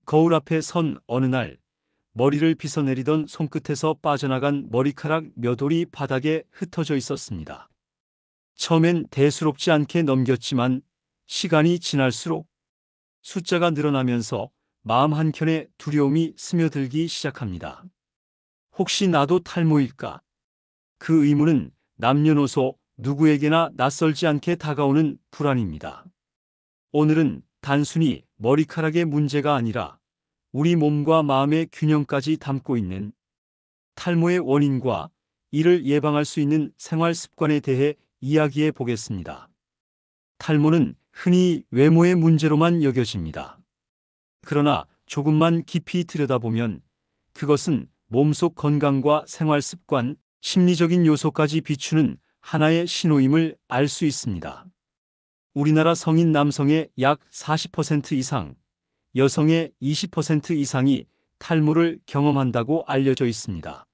거울 앞에 선 어느 날 머리를 빗어내리던 손끝에서 빠져나간 머리카락 몇 올이 바닥에 흩어져 있었습니다. 처음엔 대수롭지 않게 넘겼지만 시간이 지날수록 숫자가 늘어나면서 마음 한켠에 두려움이 스며들기 시작합니다. 혹시 나도 탈모일까? 그 의문은 남녀노소 누구에게나 낯설지 않게 다가오는 불안입니다. 오늘은 단순히 머리카락의 문제가 아니라 우리 몸과 마음의 균형까지 담고 있는 탈모의 원인과 이를 예방할 수 있는 생활 습관에 대해 이야기해 보겠습니다. 탈모는 흔히 외모의 문제로만 여겨집니다. 그러나 조금만 깊이 들여다보면 그것은 몸속 건강과 생활 습관, 심리적인 요소까지 비추는 하나의 신호임을 알 수 있습니다. 우리나라 성인 남성의 약 40% 이상, 여성의 20% 이상이 탈모를 경험한다고 알려져 있습니다.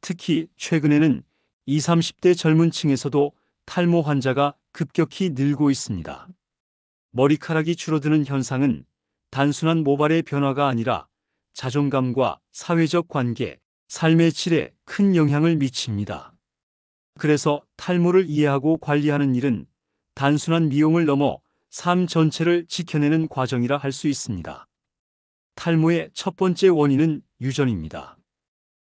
특히 최근에는 20, 30대 젊은 층에서도 탈모 환자가 급격히 늘고 있습니다. 머리카락이 줄어드는 현상은 단순한 모발의 변화가 아니라 자존감과 사회적 관계, 삶의 질에 큰 영향을 미칩니다. 그래서 탈모를 이해하고 관리하는 일은 단순한 미용을 넘어 삶 전체를 지켜내는 과정이라 할 수 있습니다. 탈모의 첫 번째 원인은 유전입니다.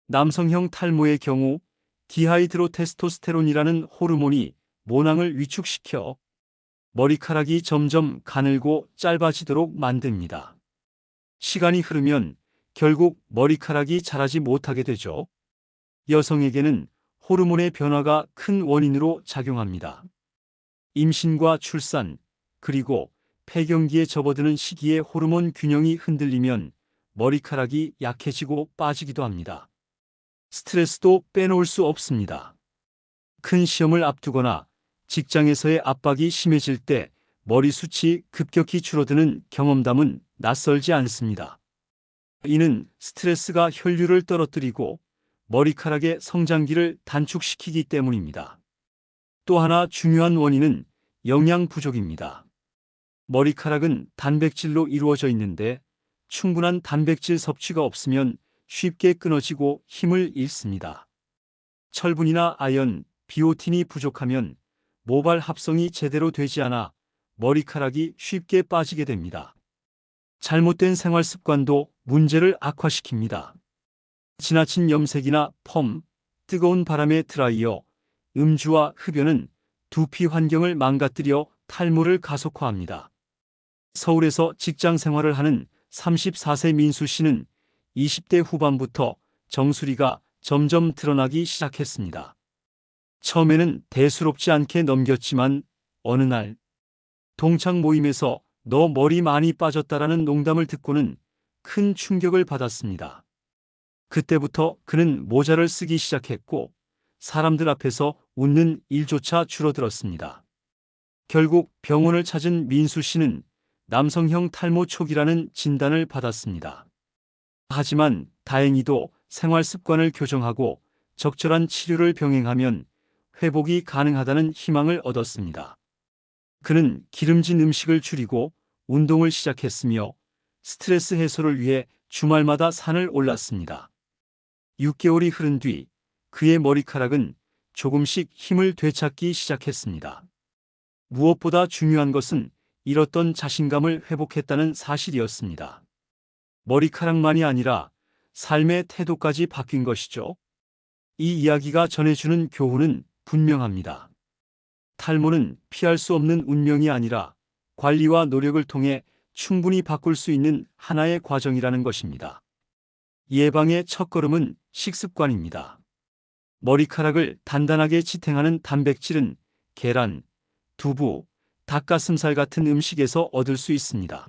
남성형 탈모의 경우 디하이드로테스토스테론이라는 호르몬이 모낭을 위축시켜 머리카락이 점점 가늘고 짧아지도록 만듭니다. 시간이 흐르면 결국 머리카락이 자라지 못하게 되죠. 여성에게는 호르몬의 변화가 큰 원인으로 작용합니다. 임신과 출산, 그리고 폐경기에 접어드는 시기에 호르몬 균형이 흔들리면 머리카락이 약해지고 빠지기도 합니다. 스트레스도 빼놓을 수 없습니다. 큰 시험을 앞두거나 직장에서의 압박이 심해질 때 머리숱이 급격히 줄어드는 경험담은 낯설지 않습니다. 이는 스트레스가 혈류를 떨어뜨리고 머리카락의 성장기를 단축시키기 때문입니다. 또 하나 중요한 원인은 영양 부족입니다. 머리카락은 단백질로 이루어져 있는데 충분한 단백질 섭취가 없으면 쉽게 끊어지고 힘을 잃습니다. 철분이나 아연, 비오틴이 부족하면 모발 합성이 제대로 되지 않아 머리카락이 쉽게 빠지게 됩니다. 잘못된 생활 습관도 문제를 악화시킵니다. 지나친 염색이나 펌, 뜨거운 바람의 드라이어, 음주와 흡연은 두피 환경을 망가뜨려 탈모를 가속화합니다. 서울에서 직장 생활을 하는 34세 민수 씨는 20대 후반부터 정수리가 점점 드러나기 시작했습니다. 처음에는 대수롭지 않게 넘겼지만 어느 날 동창 모임에서 너 머리 많이 빠졌다라는 농담을 듣고는 큰 충격을 받았습니다. 그때부터 그는 모자를 쓰기 시작했고 사람들 앞에서 웃는 일조차 줄어들었습니다. 결국 병원을 찾은 민수 씨는 남성형 탈모 초기라는 진단을 받았습니다. 하지만 다행히도 생활 습관을 교정하고 적절한 치료를 병행하면 회복이 가능하다는 희망을 얻었습니다. 그는 기름진 음식을 줄이고 운동을 시작했으며 스트레스 해소를 위해 주말마다 산을 올랐습니다. 6개월이 흐른 뒤 그의 머리카락은 조금씩 힘을 되찾기 시작했습니다. 무엇보다 중요한 것은 잃었던 자신감을 회복했다는 사실이었습니다. 머리카락만이 아니라 삶의 태도까지 바뀐 것이죠. 이 이야기가 전해주는 교훈은 분명합니다. 탈모는 피할 수 없는 운명이 아니라 관리와 노력을 통해 충분히 바꿀 수 있는 하나의 과정이라는 것입니다. 예방의 첫걸음은 식습관입니다. 머리카락을 단단하게 지탱하는 단백질은 계란, 두부, 닭가슴살 같은 음식에서 얻을 수 있습니다.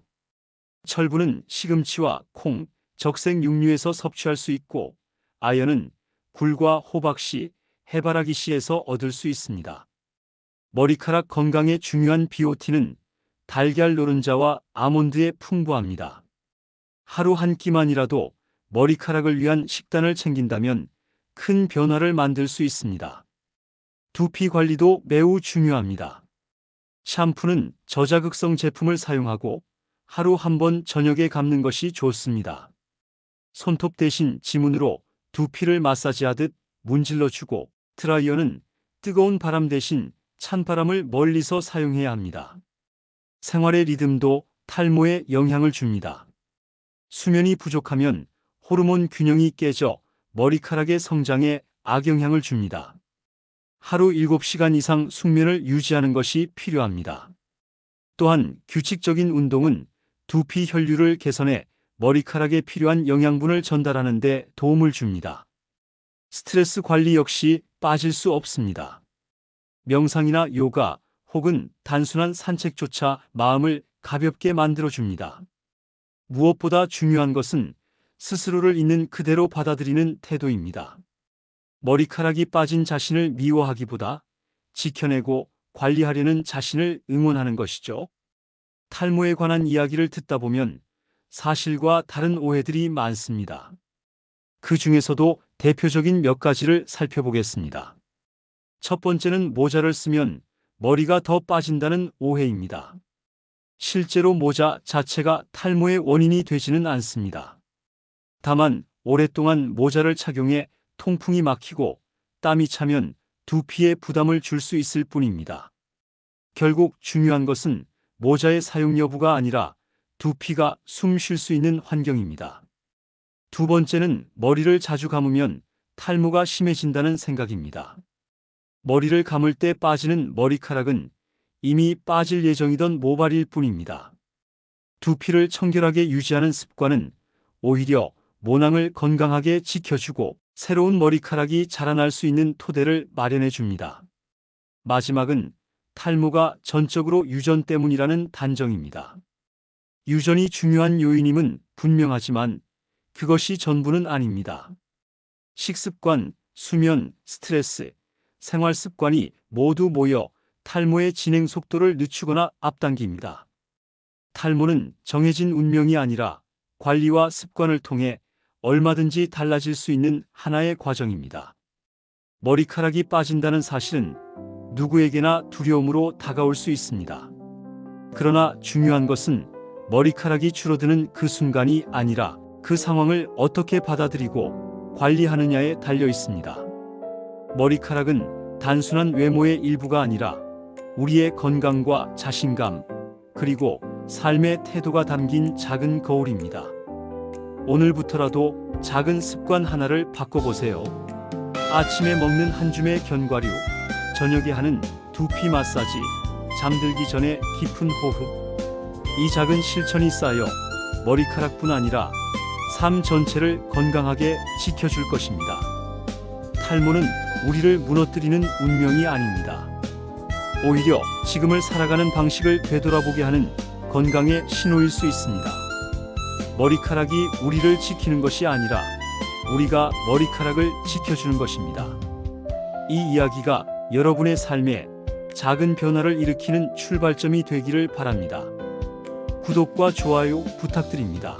철분은 시금치와 콩, 적색 육류에서 섭취할 수 있고 아연은 굴과 호박씨, 해바라기씨에서 얻을 수 있습니다. 머리카락 건강에 중요한 비오틴은 달걀 노른자와 아몬드에 풍부합니다. 하루 한 끼만이라도 머리카락을 위한 식단을 챙긴다면 큰 변화를 만들 수 있습니다. 두피 관리도 매우 중요합니다. 샴푸는 저자극성 제품을 사용하고 하루 한 번 저녁에 감는 것이 좋습니다. 손톱 대신 지문으로 두피를 마사지하듯 문질러주고, 드라이어는 뜨거운 바람 대신 찬바람을 멀리서 사용해야 합니다. 생활의 리듬도 탈모에 영향을 줍니다. 수면이 부족하면 호르몬 균형이 깨져 머리카락의 성장에 악영향을 줍니다. 하루 7시간 이상 숙면을 유지하는 것이 필요합니다. 또한 규칙적인 운동은 두피 혈류를 개선해 머리카락에 필요한 영양분을 전달하는 데 도움을 줍니다. 스트레스 관리 역시 빠질 수 없습니다. 명상이나 요가 혹은 단순한 산책조차 마음을 가볍게 만들어줍니다. 무엇보다 중요한 것은 스스로를 있는 그대로 받아들이는 태도입니다. 머리카락이 빠진 자신을 미워하기보다 지켜내고 관리하려는 자신을 응원하는 것이죠. 탈모에 관한 이야기를 듣다 보면 사실과 다른 오해들이 많습니다. 그 중에서도 대표적인 몇 가지를 살펴보겠습니다. 첫 번째는 모자를 쓰면 머리가 더 빠진다는 오해입니다. 실제로 모자 자체가 탈모의 원인이 되지는 않습니다. 다만 오랫동안 모자를 착용해 통풍이 막히고 땀이 차면 두피에 부담을 줄 수 있을 뿐입니다. 결국 중요한 것은 모자의 사용 여부가 아니라 두피가 숨 쉴 수 있는 환경입니다. 두 번째는 머리를 자주 감으면 탈모가 심해진다는 생각입니다. 머리를 감을 때 빠지는 머리카락은 이미 빠질 예정이던 모발일 뿐입니다. 두피를 청결하게 유지하는 습관은 오히려 모낭을 건강하게 지켜주고 새로운 머리카락이 자라날 수 있는 토대를 마련해 줍니다. 마지막은 탈모가 전적으로 유전 때문이라는 단정입니다. 유전이 중요한 요인임은 분명하지만 그것이 전부는 아닙니다. 식습관, 수면, 스트레스, 생활 습관이 모두 모여 탈모의 진행 속도를 늦추거나 앞당깁니다. 탈모는 정해진 운명이 아니라 관리와 습관을 통해 얼마든지 달라질 수 있는 하나의 과정입니다. 머리카락이 빠진다는 사실은 누구에게나 두려움으로 다가올 수 있습니다. 그러나 중요한 것은 머리카락이 줄어드는 그 순간이 아니라 그 상황을 어떻게 받아들이고 관리하느냐에 달려 있습니다. 머리카락은 단순한 외모의 일부가 아니라 우리의 건강과 자신감, 그리고 삶의 태도가 담긴 작은 거울입니다. 오늘부터라도 작은 습관 하나를 바꿔보세요. 아침에 먹는 한 줌의 견과류, 저녁에 하는 두피 마사지, 잠들기 전에 깊은 호흡. 이 작은 실천이 쌓여 머리카락뿐 아니라 삶 전체를 건강하게 지켜줄 것입니다. 탈모는 우리를 무너뜨리는 운명이 아닙니다. 오히려 지금을 살아가는 방식을 되돌아보게 하는 건강의 신호일 수 있습니다. 머리카락이 우리를 지키는 것이 아니라 우리가 머리카락을 지켜주는 것입니다. 이 이야기가 여러분의 삶에 작은 변화를 일으키는 출발점이 되기를 바랍니다. 구독과 좋아요 부탁드립니다.